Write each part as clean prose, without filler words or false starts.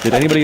Did anybody...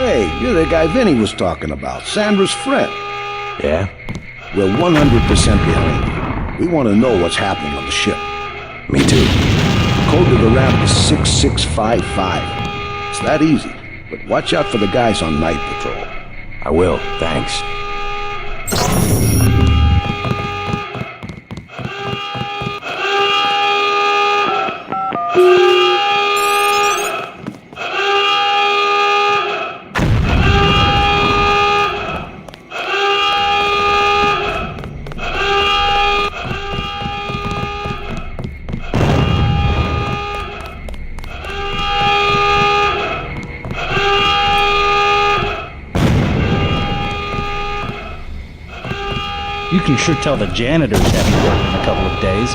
Hey, you're the guy Vinny was talking about, Sandra's friend. Yeah? We're 100% behind you. We want to know what's happening on the ship. Me too. Code to the ramp is 6655. It's that easy, but watch out for the guys on night patrol. I will, thanks. You can sure tell the janitors haven't worked in a couple of days.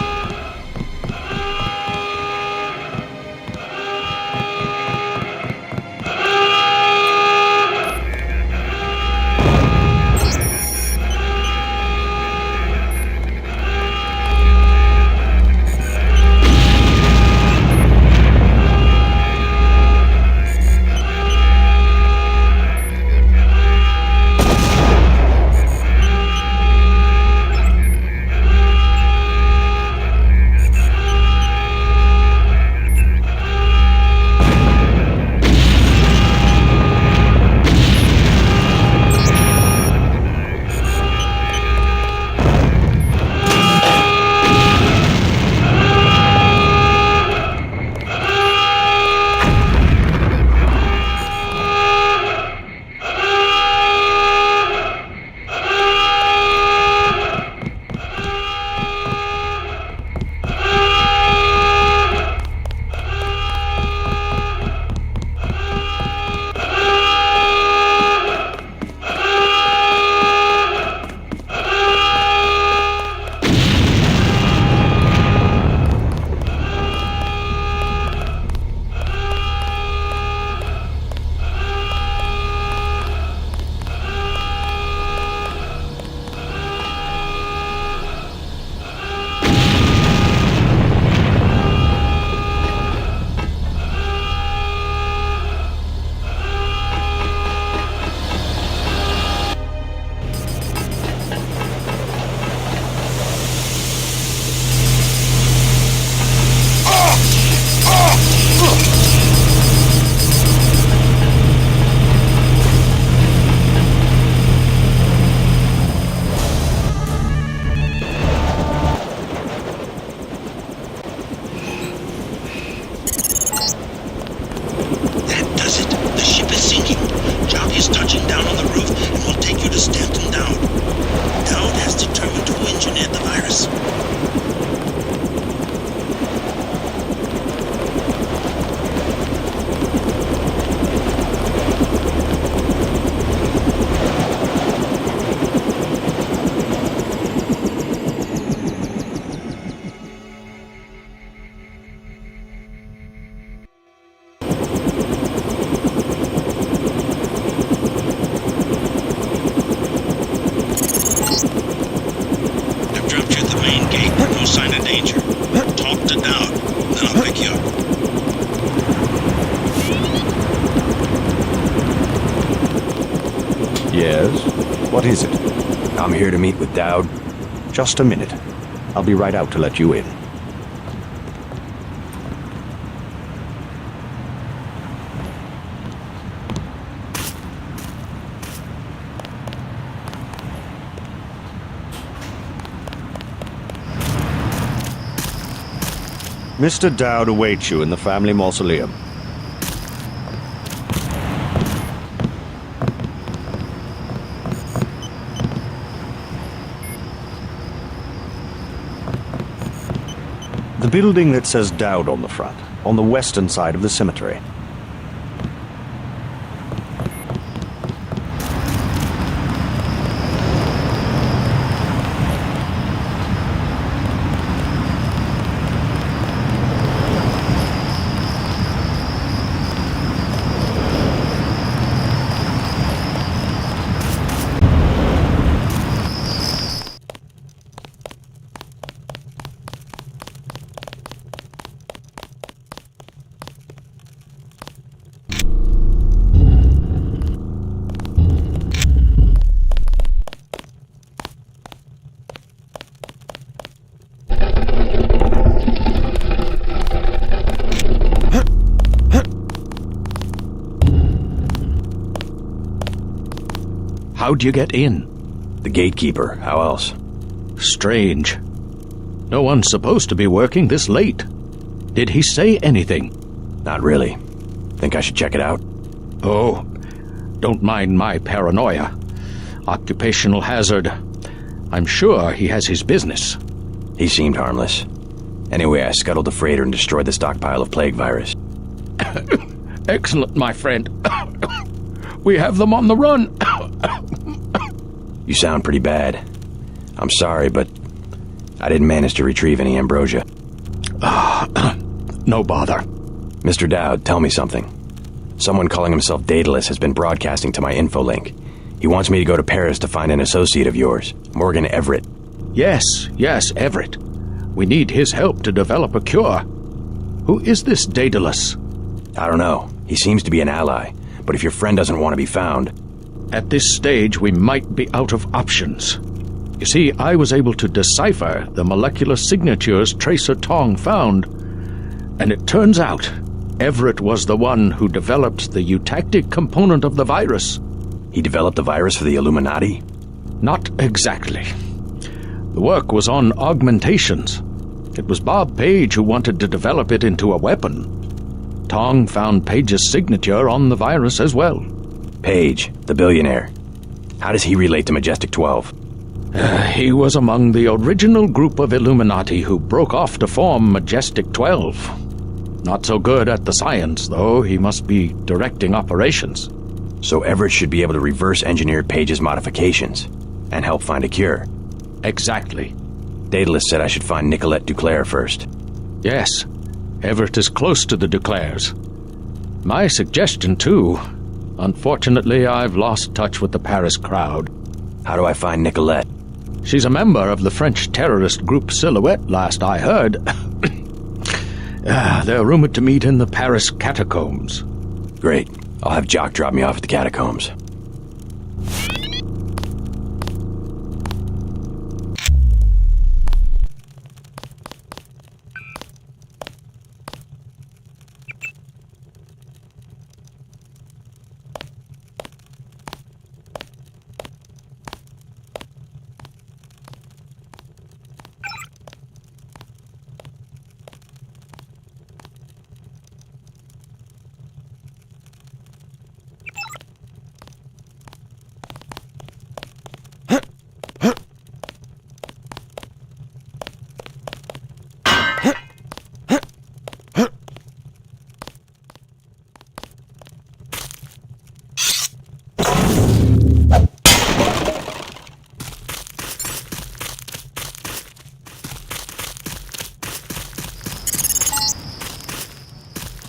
Yes? What is it? I'm here to meet with Dowd. Just a minute. I'll be right out to let you in. Mr. Dowd awaits you in the family mausoleum. The building that says Dowd on the front, on the western side of the cemetery. How'd you get in? The gatekeeper. How else? Strange. No one's supposed to be working this late. Did he say anything? Not really. Think I should check it out? Oh, don't mind my paranoia. Occupational hazard. I'm sure he has his business. He seemed harmless. Anyway, I scuttled the freighter and destroyed the stockpile of plague virus. Excellent, my friend. We have them on the run. You sound pretty bad. I'm sorry, but I didn't manage to retrieve any ambrosia. No bother. Mr. Dowd, tell me something. Someone calling himself Daedalus has been broadcasting to my info link. He wants me to go to Paris to find an associate of yours, Morgan Everett. Yes, Everett. We need his help to develop a cure. Who is this Daedalus? I don't know. He seems to be an ally, but if your friend doesn't want to be found... At this stage, we might be out of options. You see, I was able to decipher the molecular signatures Tracer Tong found, and it turns out Everett was the one who developed the eutactic component of the virus. He developed the virus for the Illuminati? Not exactly. The work was on augmentations. It was Bob Page who wanted to develop it into a weapon. Tong found Page's signature on the virus as well. Page, the billionaire. How does he relate to Majestic 12? He was among the original group of Illuminati who broke off to form Majestic 12. Not so good at the science, though. He must be directing operations. So Everett should be able to reverse engineer Page's modifications and help find a cure. Exactly. Daedalus said I should find Nicolette Duclair first. Yes. Everett is close to the Duclairs. My suggestion, too. Unfortunately, I've lost touch with the Paris crowd. How do I find Nicolette? She's a member of the French terrorist group Silhouette, last I heard. They're rumored to meet in the Paris catacombs. Great. I'll have Jock drop me off at the catacombs.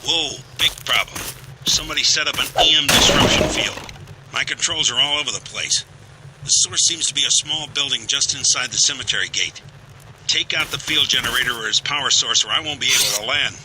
Whoa, big problem. Somebody set up an EM disruption field. My controls are all over the place. The source seems to be a small building just inside the cemetery gate. Take out the field generator or its power source or I won't be able to land.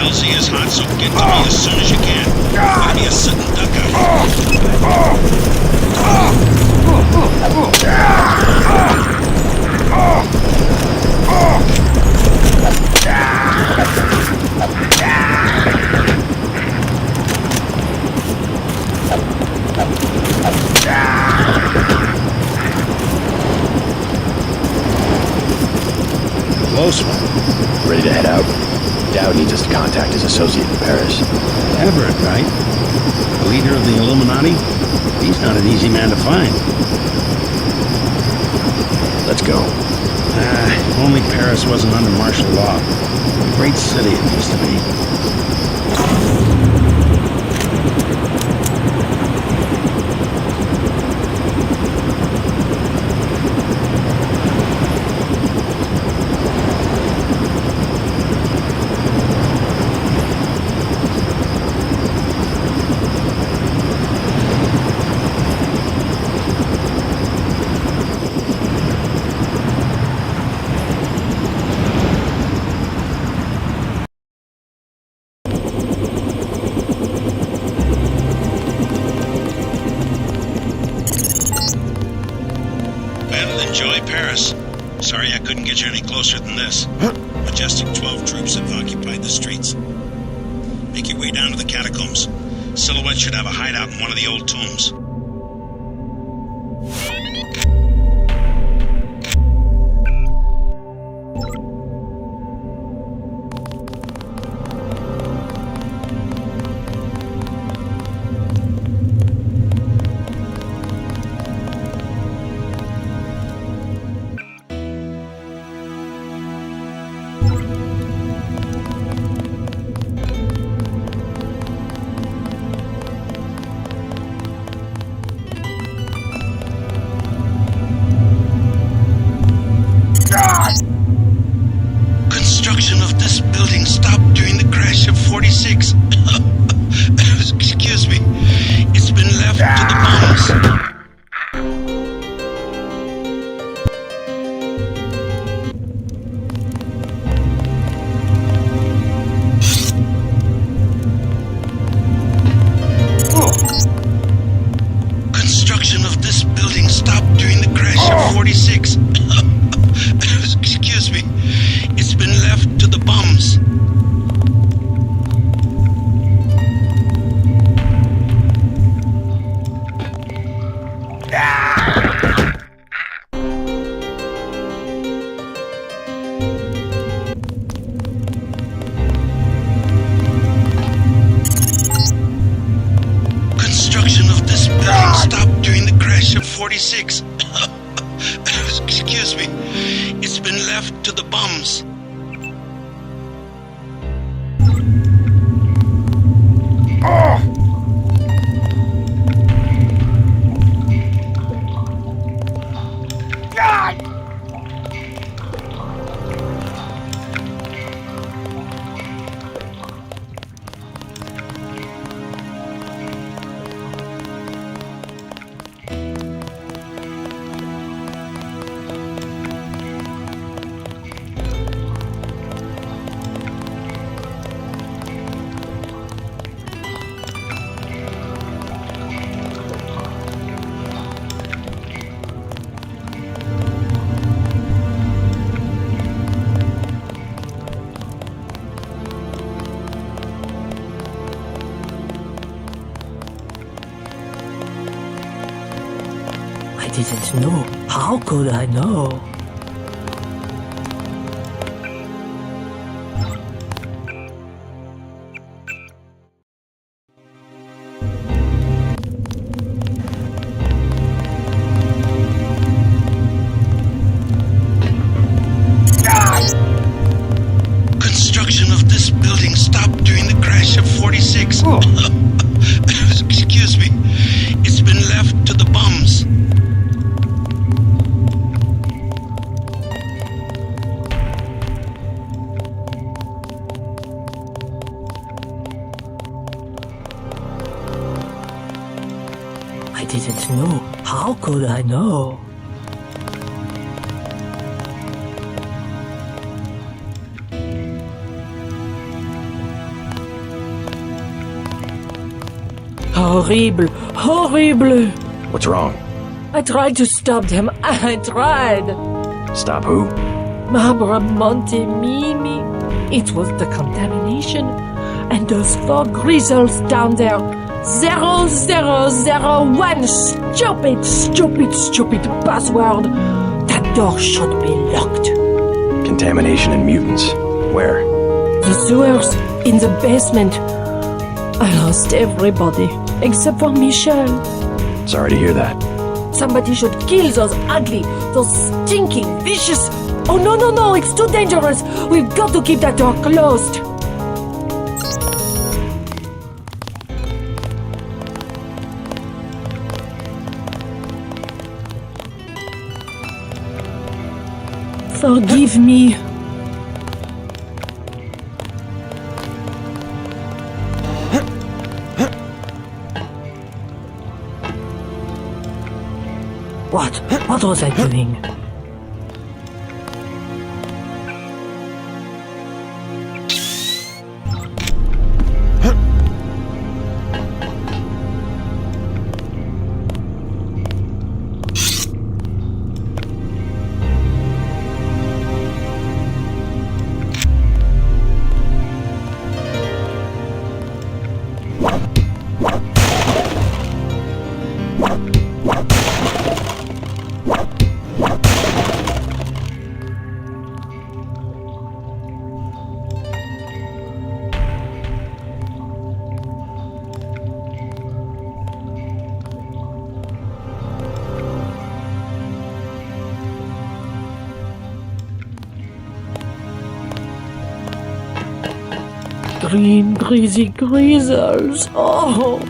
LZ is hot, so get to me as soon as you can. I'll be a sitting duck out. Close one. Ready to head out? Dowd needs us to contact his associate in Paris. Everett, right? The leader of the Illuminati? He's not an easy man to find. Let's go. If only Paris wasn't under martial law. A great city it used to be. Enjoy Paris. Sorry I couldn't get you any closer than this. Majestic 12 troops have occupied the streets. Make your way down to the catacombs. Silhouette should have a hideout in one of the old tombs. Construction of this building stopped during the crash of 46. Excuse me. It's been left to the bombs. Construction of this building stopped during the crash of 46. Excuse me. It's been left to the bums. Construction of this building stopped during the crash of 46. Excuse me. It's been left to the bums. I didn't know. How could I know? Construction of this building stopped during the crash of 46. Excuse me. It's been left to the bums. I didn't know. How could I know? horrible, horrible. What's wrong? I tried to stop them. I tried. Stop who? Barbara, Monte, Mimi. It was the contamination. And those 4 grizzles down there. 0001. Stupid password. That door should be locked. Contamination and mutants. Where? The sewers in the basement. I lost everybody except for Michelle. Sorry to hear that. Somebody should kill those ugly, those stinking, vicious... Oh, no, it's too dangerous. We've got to keep that door closed. Forgive me. What was I doing? Green, greasy grizzles. Oh.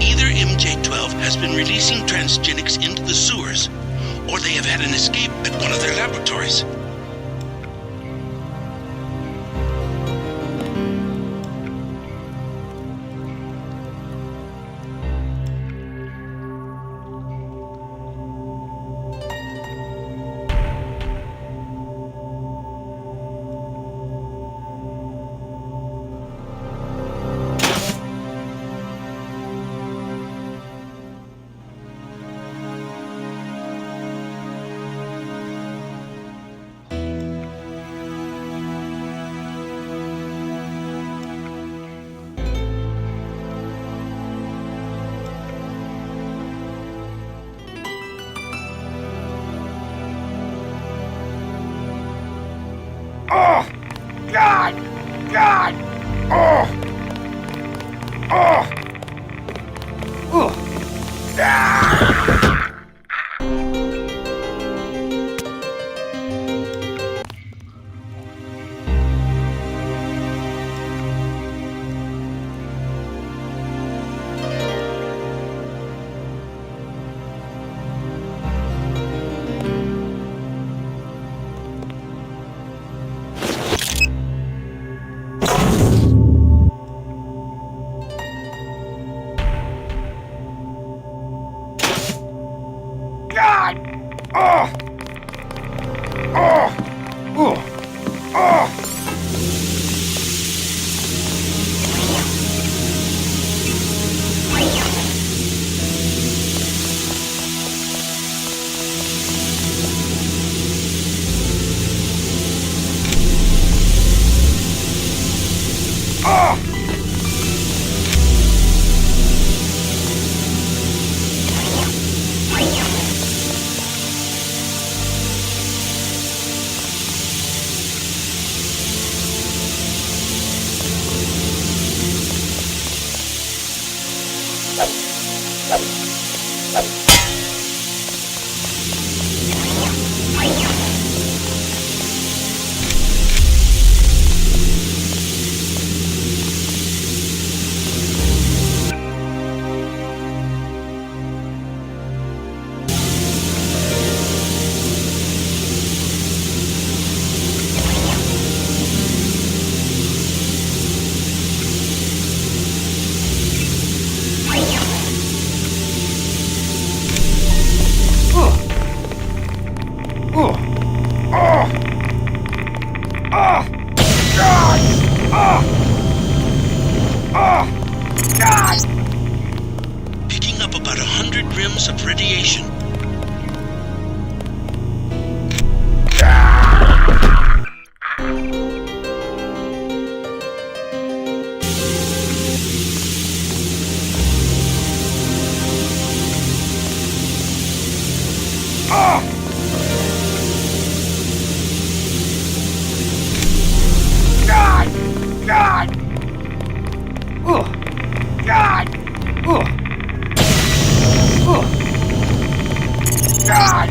Either MJ-12 has been releasing transgenics into the sewers, or they have had an escape at one of their laboratories. Oh! God! God! Oh! Oh! Oh! Ah! God! Oh! Oh! Oh! Oh! Oh! God! Picking up about 100 rims of radiation. God! God! God! God!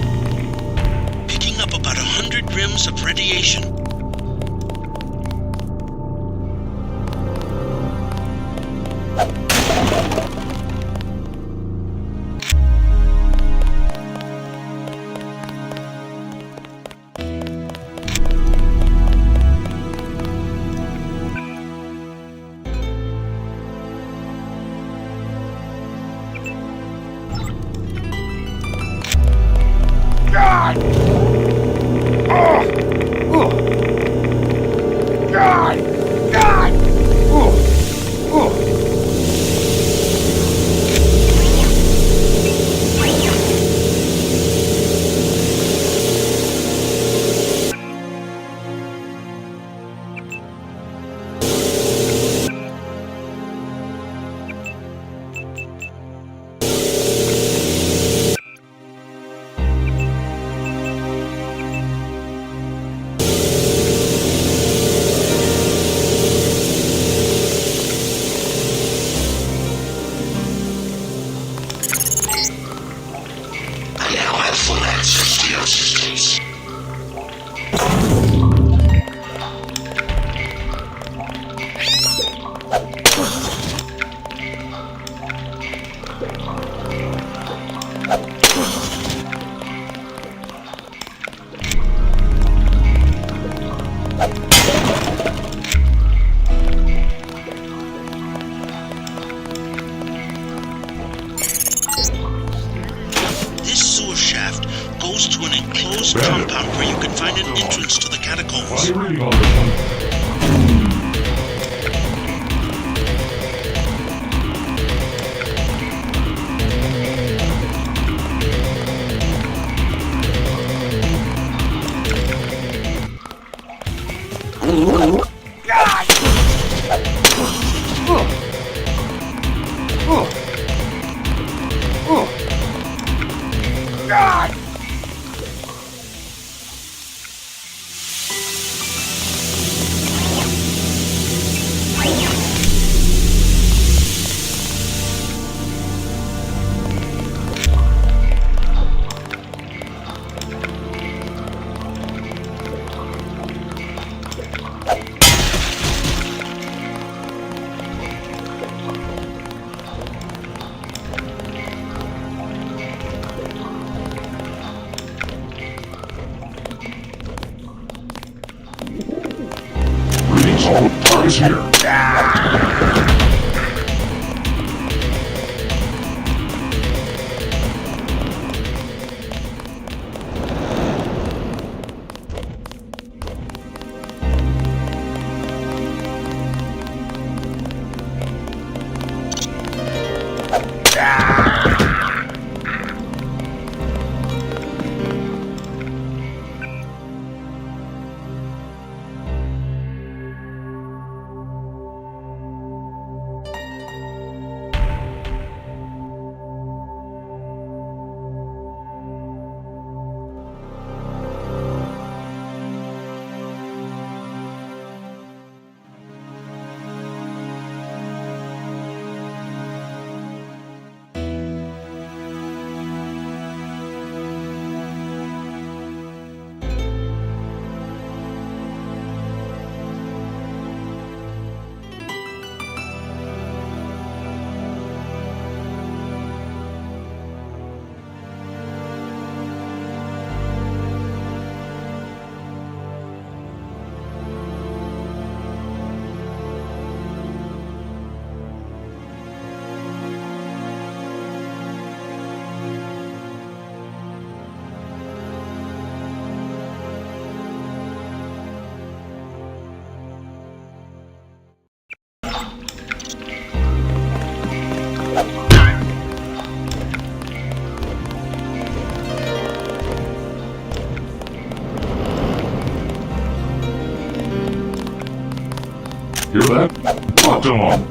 Picking up about 100 rims of radiation. God! God! God! This sewer shaft goes to an enclosed compound where you can find an entrance to the catacombs. God! Part is here. Hear that? Locked on.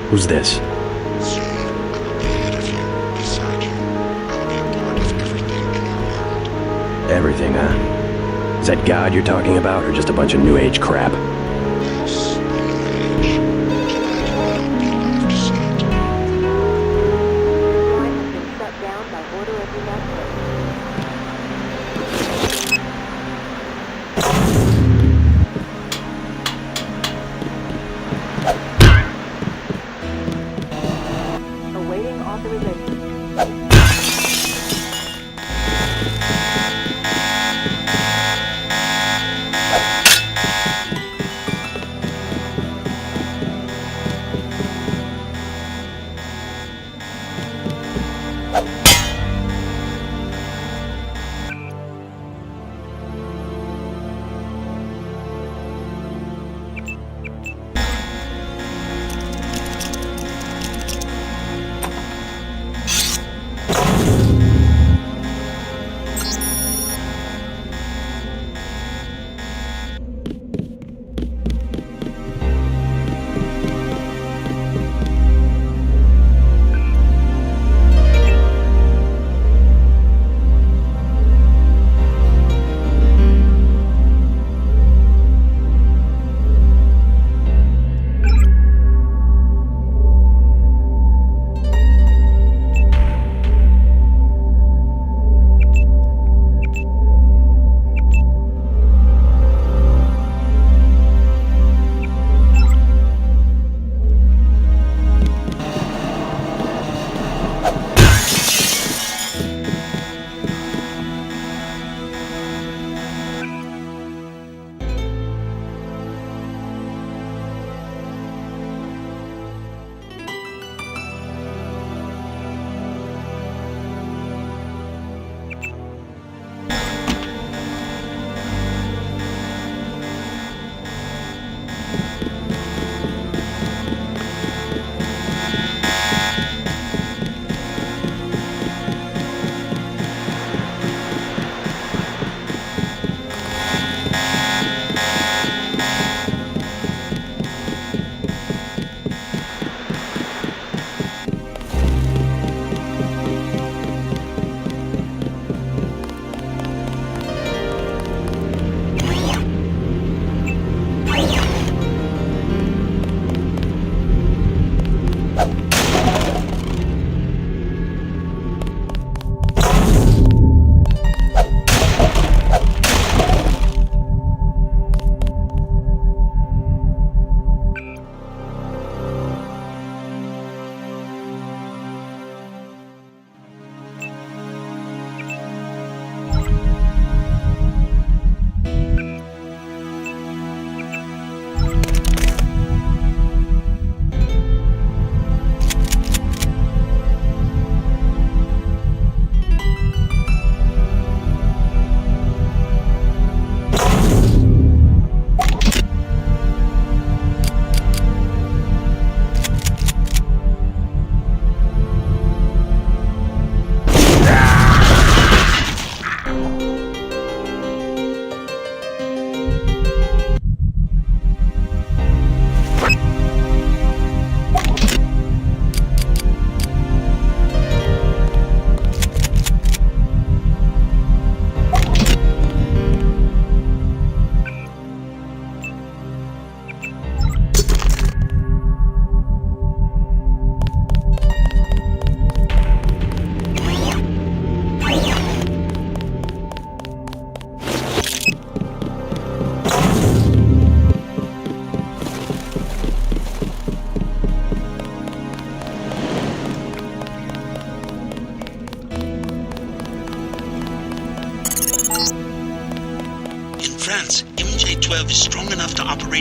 Who's this? Everything, huh? Is that God you're talking about, or just a bunch of New Age crap? Awaiting authorization.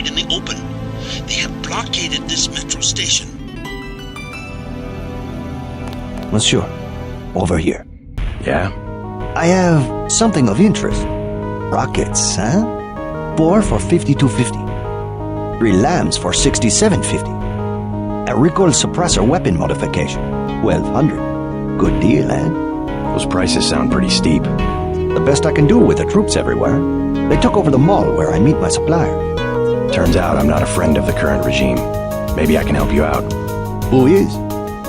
right in the open. They have blockaded this metro station. Monsieur, over here. Yeah? I have something of interest. Rockets, huh? 4 for 5250. 3 lambs for 6750. A recoil suppressor weapon modification. 1200. Good deal, eh? Those prices sound pretty steep. The best I can do with the troops everywhere. They took over the mall where I meet my suppliers. Turns out I'm not a friend of the current regime. Maybe I can help you out. Who is?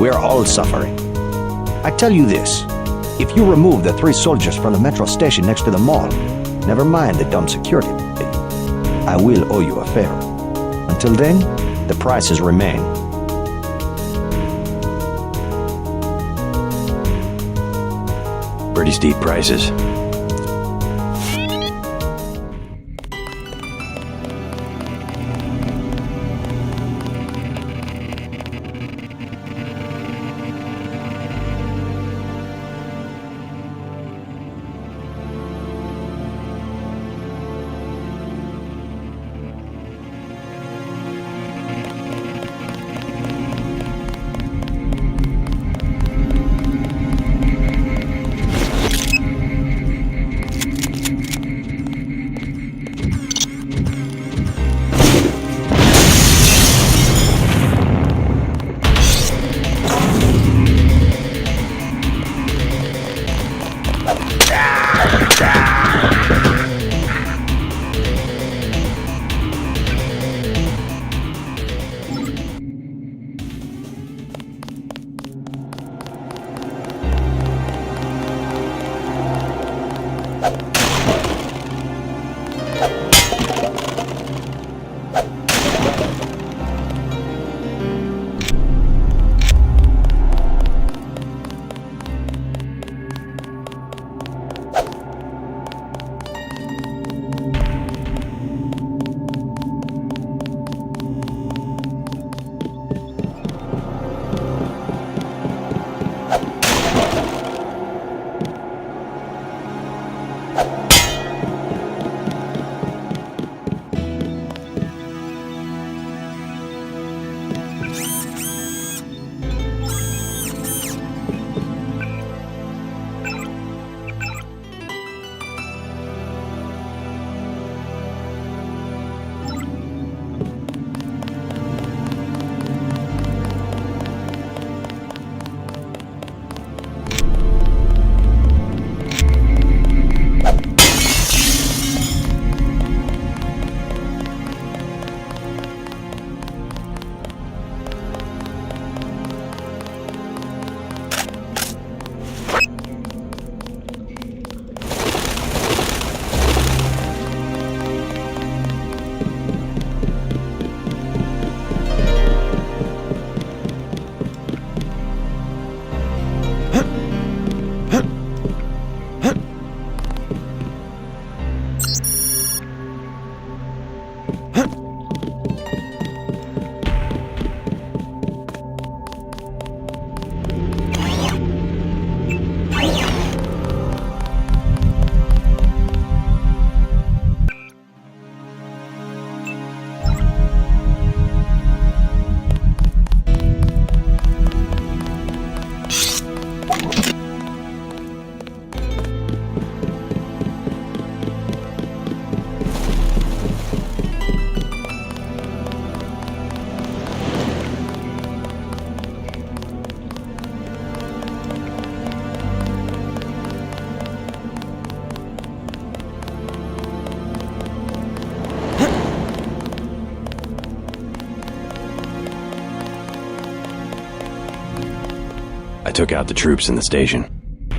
We're all suffering. I tell you this. If you remove the 3 soldiers from the metro station next to the mall, never mind the dumb security, I will owe you a favor. Until then, the prices remain. Pretty steep prices. I took out the troops in the station.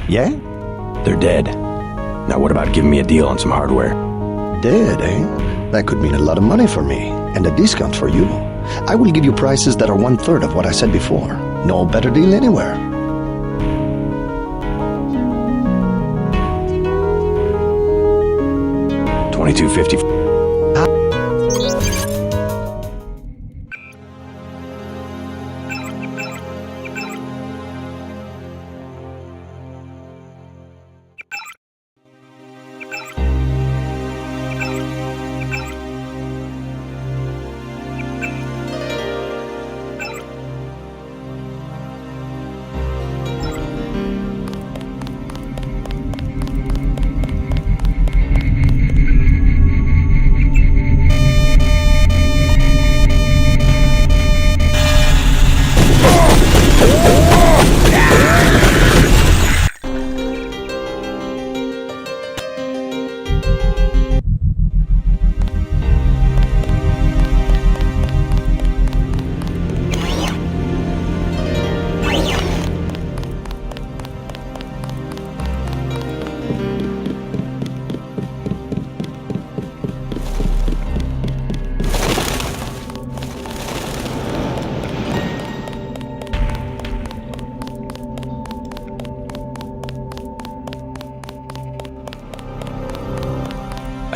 Yeah? They're dead. Now what about giving me a deal on some hardware? Dead, eh? That could mean a lot of money for me, and a discount for you. I will give you prices that are 1/3 of what I said before. No better deal anywhere. $22.50.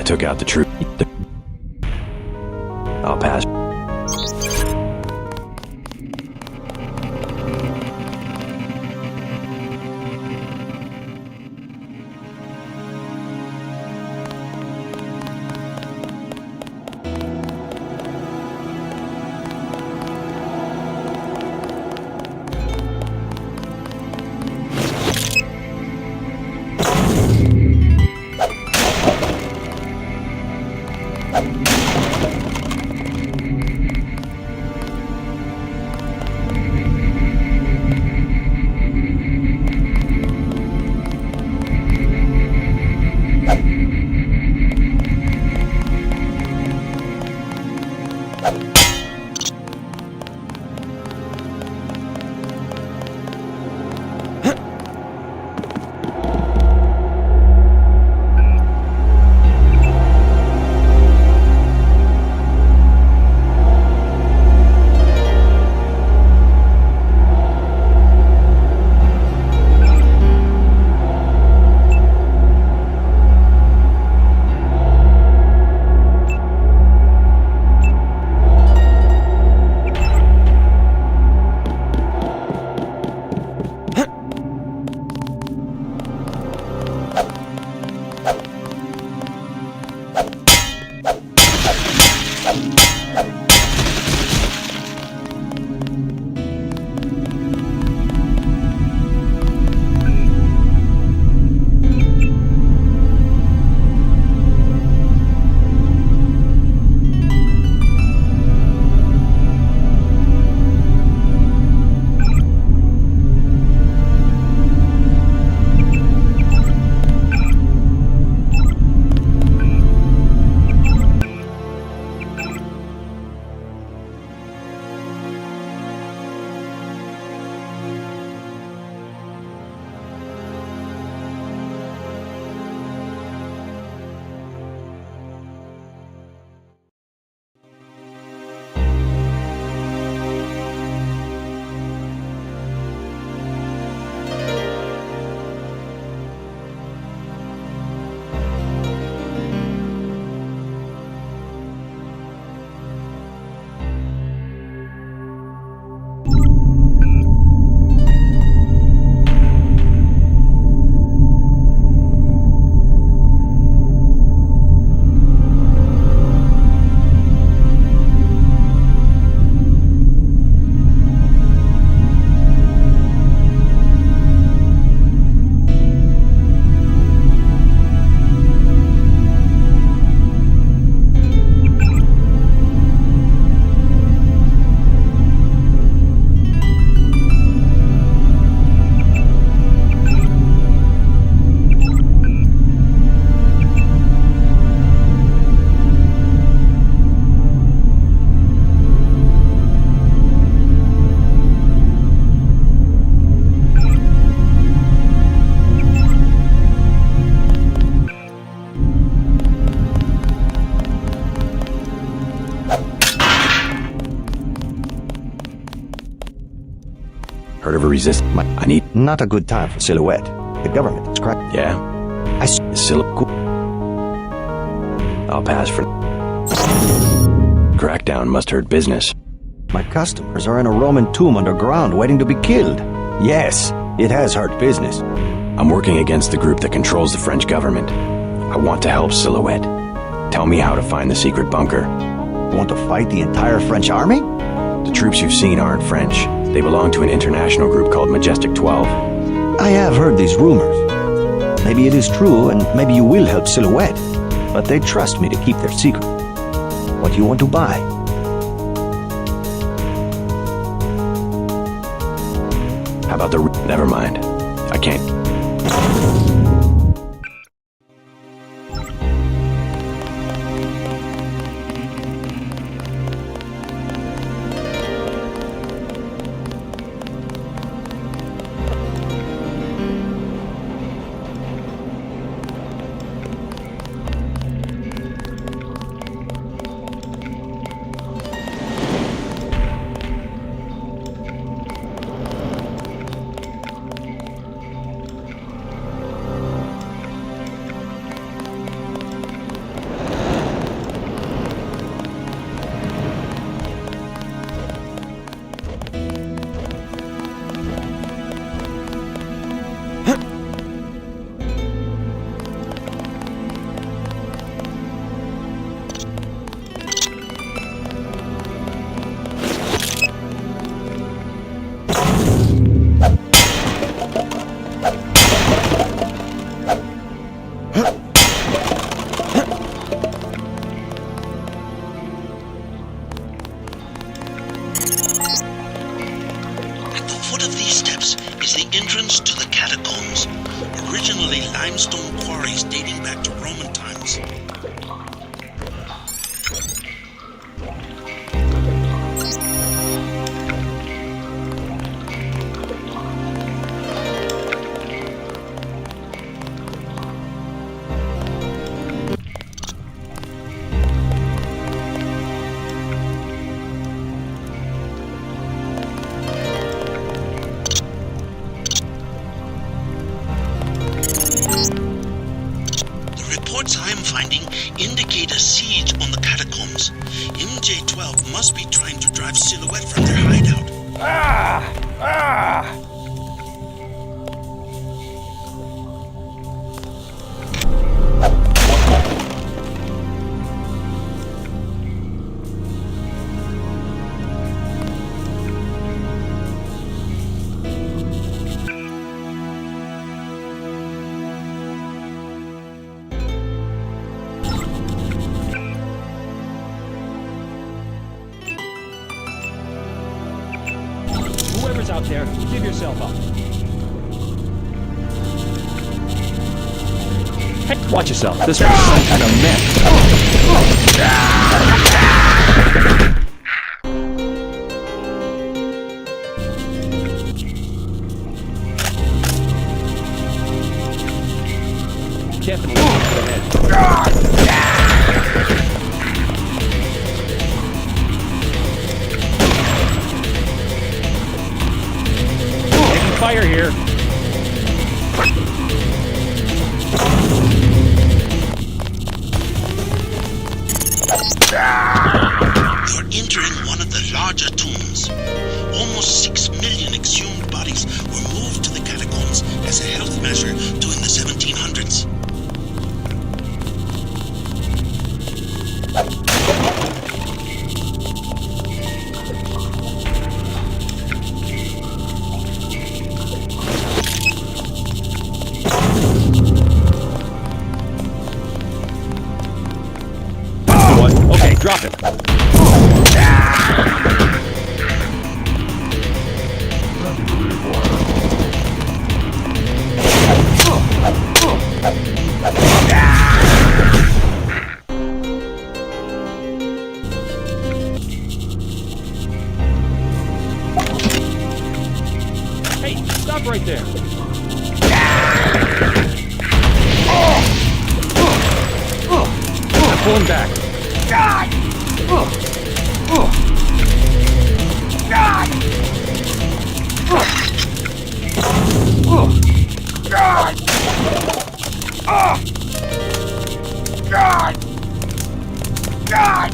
took out the troop. I'll pass. Heard of a resistance? I need... Not a good time for Silhouette. The government is cracked. Yeah? I'll pass for... Crackdown must hurt business. My customers are in a Roman tomb underground waiting to be killed. Yes, it has hurt business. I'm working against the group that controls the French government. I want to help Silhouette. Tell me how to find the secret bunker. Want to fight the entire French army? The troops you've seen aren't French. They belong to an international group called Majestic 12. I have heard these rumors. Maybe it is true, and maybe you will help Silhouette. But they trust me to keep their secret. What do you want to buy? How about the... Never mind. I can't... At the foot of these steps is the entrance to the catacombs, originally limestone quarries dating back to Roman times. Reports I am finding indicate a siege on the catacombs. MJ-12 must be trying to drive Silhouette from their hideout. Whoever's out there, give yourself up. Hey, watch yourself. This one's some kind of mess. Definitely go ahead. Fire here. You're entering one of the larger tombs. Almost 6 million exhumed bodies were moved to the catacombs as a health measure during the 1700s. Okay, drop it. Hey, stop right there. I'm pulling back. God! God! God! God! God!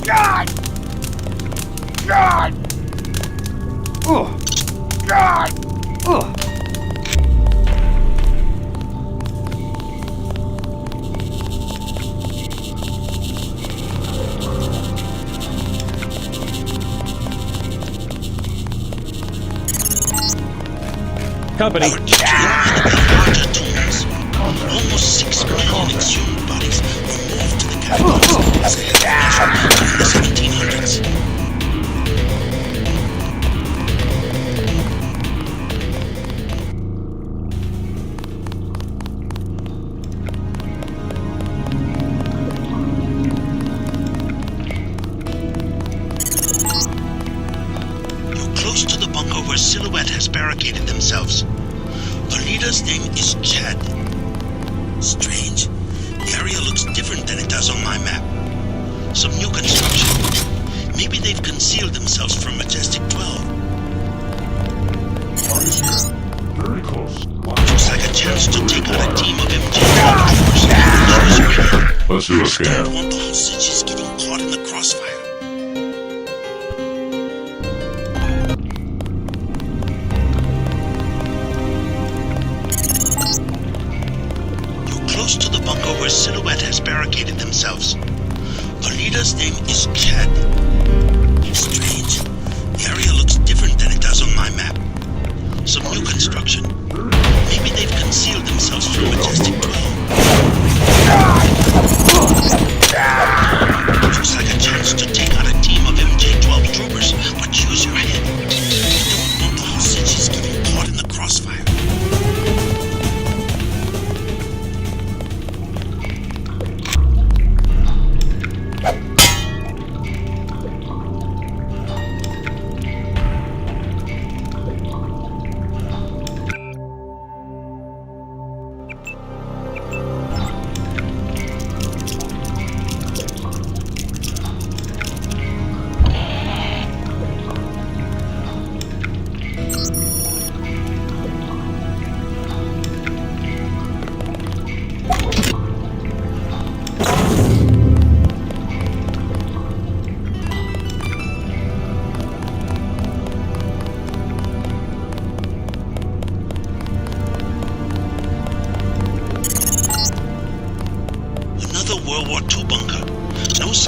God! God! God! Company. Larger tombs. Almost 6 million exhumed bodies were moved to the catacombs as a health measure during the 1700s. Close to the bunker where Silhouette has barricaded themselves. The leader's name is Chad. Strange. The area looks different than it does on my map. Some new construction. Maybe they've concealed themselves from Majestic 12. Party's here. Very close. Looks like a chance to take out a team of MJ. Let's do a Don't scan. want the hostages getting caught in the crossfire. Close to the bunker where Silhouette has barricaded themselves. The leader's name is Chad. Strange. The area looks different than it does on my map. Some new construction. Maybe they've concealed themselves from Majestic 12. Looks like a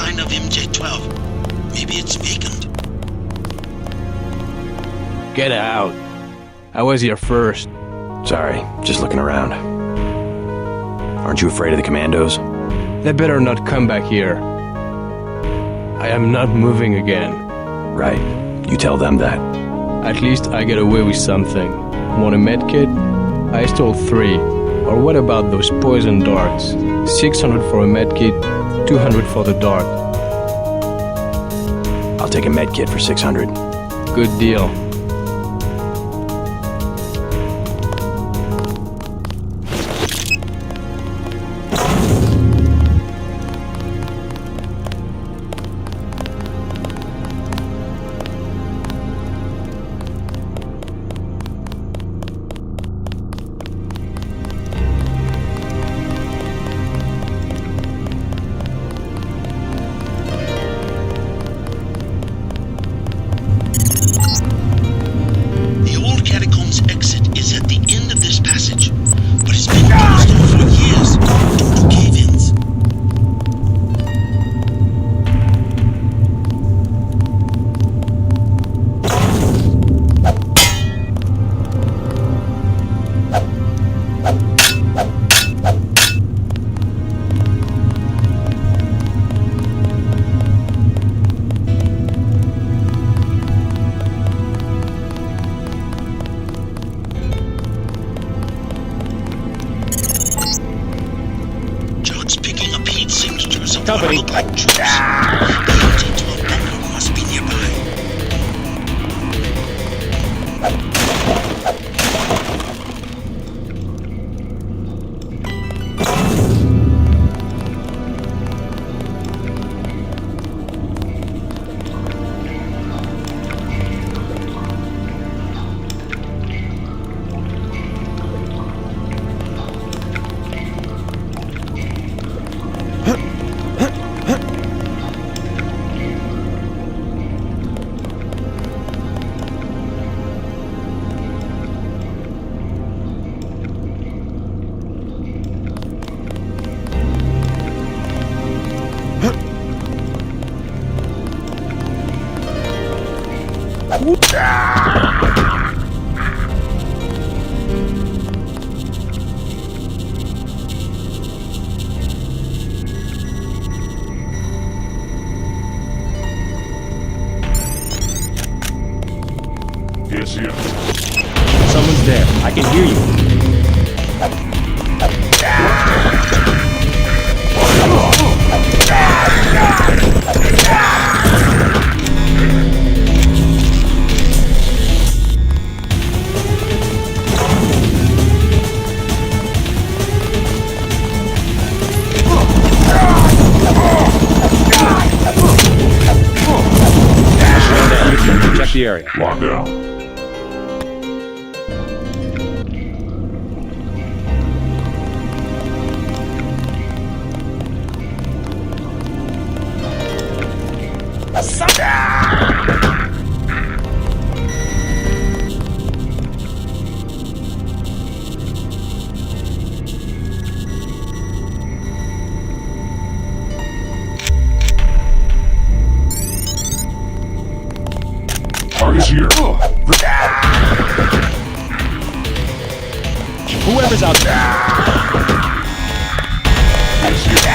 sign of MJ-12. Maybe it's vacant. Get out. I was here first. Sorry, just looking around. Aren't you afraid of the commandos? They better not come back here. I am not moving again. Right. You tell them that. At least I get away with something. Want a medkit? I stole 3. Or what about those poison darts? 600 for a medkit, 200 for the dart. I'll take a medkit for 600. Good deal. Company. Look like troops. The MJ-12 bunker must be nearby. It's here. Someone's there. I can hear you. Check the area. Lock down. Target's here. Whoever's out there. It's here.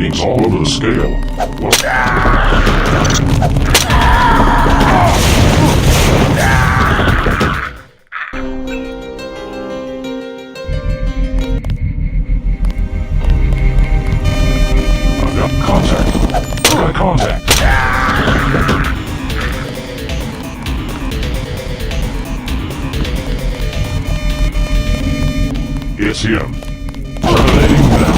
readings all over the scale. I've got contact. Got contact. It's him. Terminating now.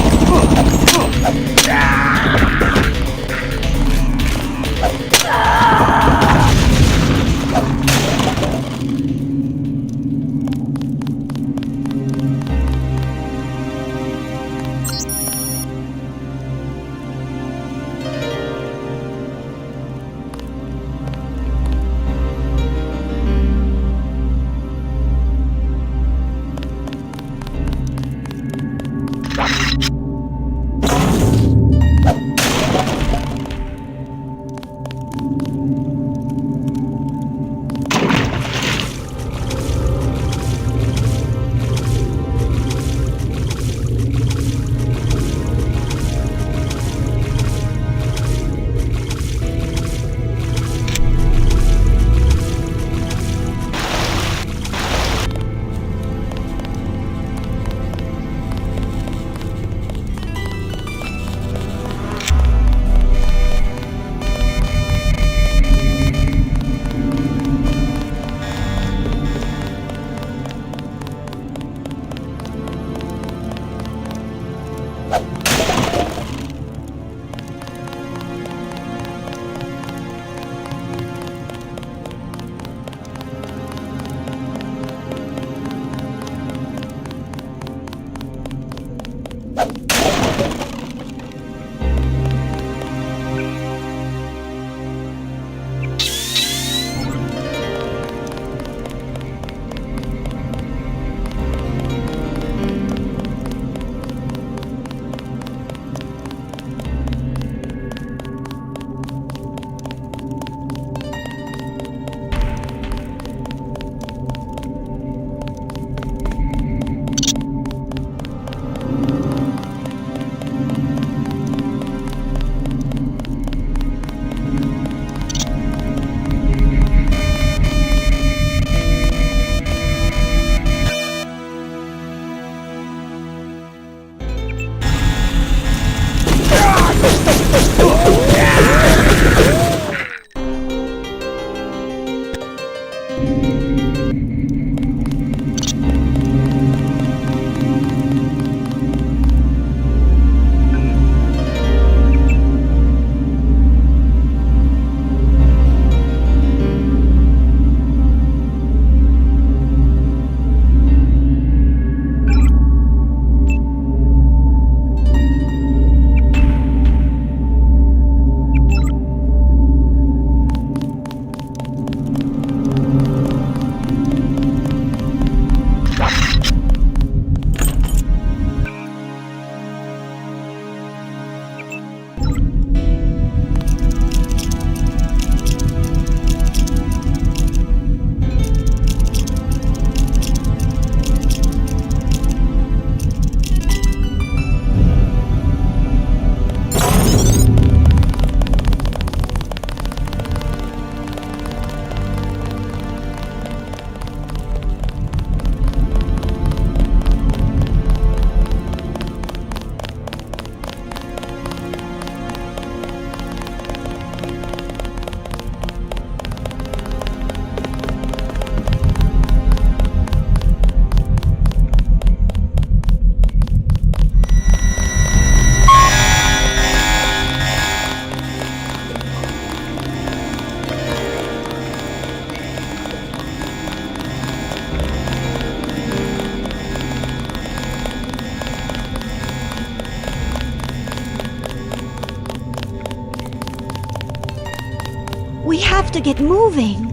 We have to get moving.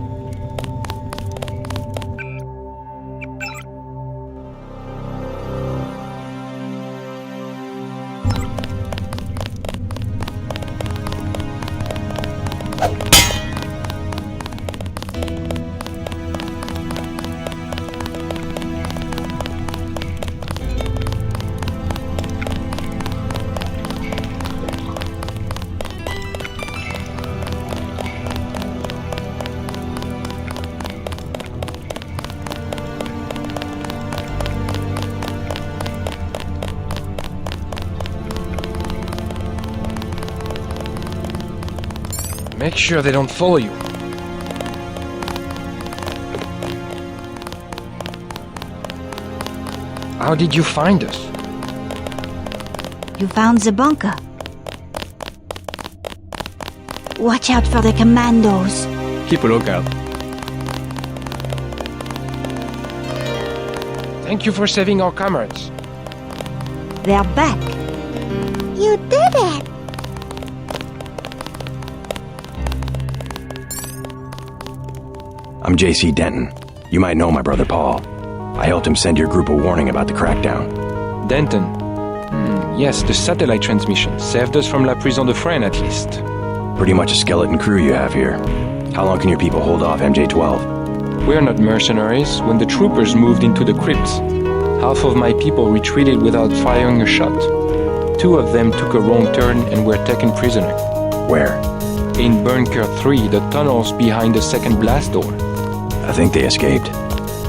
Make sure they don't follow you. How did you find us? You found the bunker. Watch out for the commandos. Keep a lookout. Thank you for saving our comrades. They're back. You did it! I'm J.C. Denton. You might know my brother Paul. I helped him send your group a warning about the crackdown. Denton. Yes, the satellite transmission saved us from La Prison de Fresnes at least. Pretty much a skeleton crew you have here. How long can your people hold off MJ-12? We're not mercenaries. When the troopers moved into the crypts, half of my people retreated without firing a shot. 2 of them took a wrong turn and were taken prisoner. Where? In Bunker 3, the tunnels behind the second blast door. I think they escaped.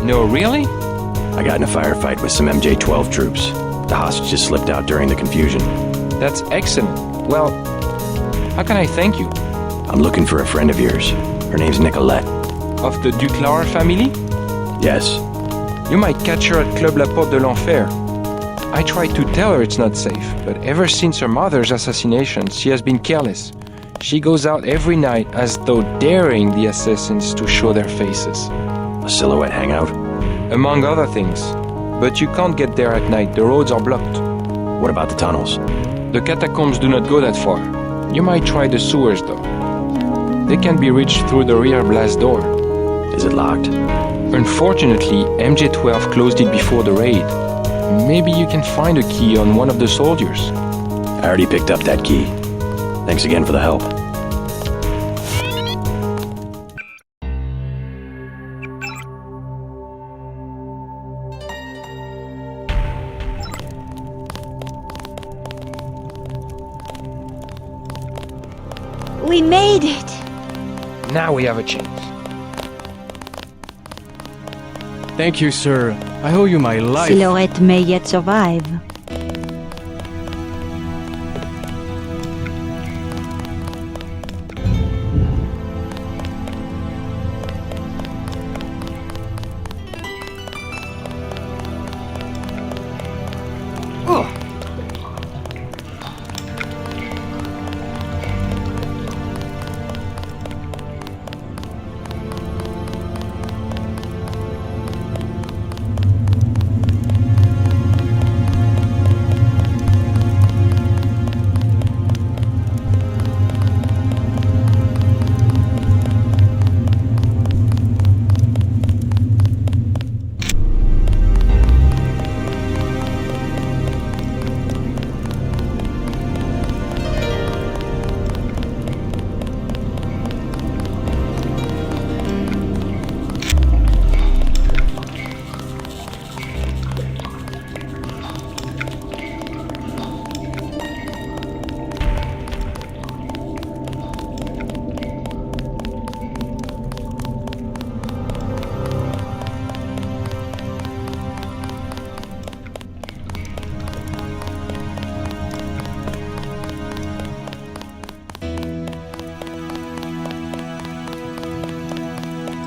No, really? I got in a firefight with some MJ-12 troops. The hostages slipped out during the confusion. That's excellent. Well, how can I thank you? I'm looking for a friend of yours. Her name's Nicolette. Of the Duclar family? Yes. You might catch her at Club La Porte de l'Enfer. I tried to tell her it's not safe, but ever since her mother's assassination, she has been careless. She goes out every night as though daring the assassins to show their faces. A silhouette hangout? Among other things. But you can't get there at night, the roads are blocked. What about the tunnels? The catacombs do not go that far. You might try the sewers though. They can be reached through the rear blast door. Is it locked? Unfortunately, MJ-12 closed it before the raid. Maybe you can find a key on one of the soldiers. I already picked up that key. Thanks again for the help. We made it! Now we have a chance. Thank you, sir. I owe you my life. Silhouette may yet survive.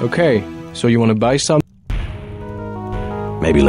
Okay, so you want to buy some? Maybe